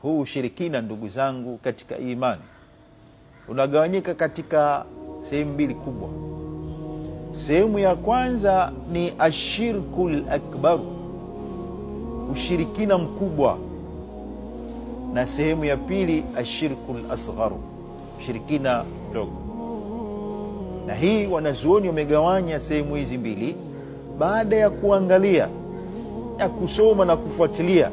Huu ushirikina ndugu zangu katika imani unagawanyika katika sehemu mbili kubwa. Sehemu ya kwanza ni ashirkul akbar, ushirikina mkubwa, na sehemu ya pili ashirkul asghar, ushirikina mdogo. Na hii wanazuoni wamegawanya sehemu hizi mbili baada ya kuangalia na kusoma na kufuatilia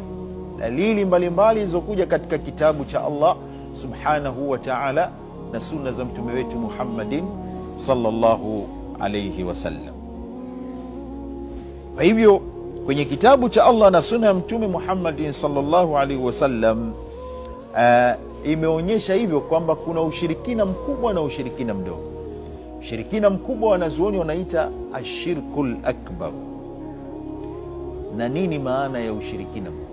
dalili mbalimbali zilizokuja katika kitabu cha Allah subhanahu wa ta'ala na sunna za mtume wetu Muhammadin sallallahu alayhi wasallam. Kwa hivyo kwenye kitabu cha Allah na sunna ya mtume Muhammadin sallallahu alayhi wasallam imeonyesha hivyo kwamba kuna ushirikina mkubwa na ushirikina mdogo. Ushirikina mkubwa wanazuoni wanaita ashirkul akbar. Na nini maana ya ushirikina mkubwa?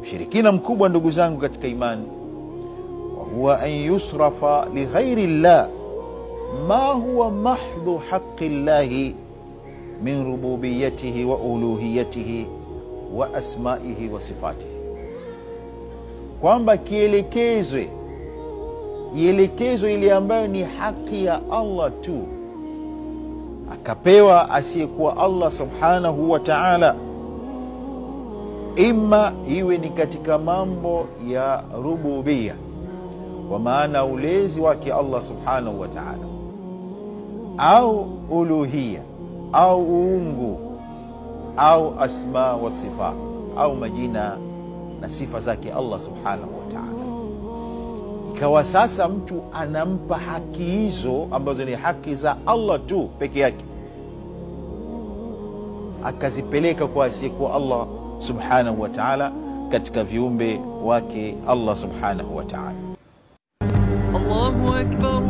Ushirikina mkubwa ndugu zangu katika imani, wa huwa an yusrafa li ghairi llah ma huwa mahdhu haqqi llahi min rububiyyatihi wa uluhiyyatihi wa asma'ihi wa sifatihi, kwamba kielekezwe ile ambayo ni haki ya Allah tu, akapewa asiyekuwa Allah subhanahu wa ta'ala, ima iwe ni katika mambo ya rububiyya, kwa maana ulezi wake Allah subhanahu wa ta'ala, au uluhiyya, au uungu, au asma wa sifa, au majina na sifa zake Allah subhanahu wa ta'ala. Ikawa sasa mtu anampa haki hizo ambazo ni haki za Allah tu peke yake, akazipeleka kwa asiyekuwa Allah subhanahu wa ta'ala katika viumbe wake Allah subhanahu wa ta'ala. Allahu akbar.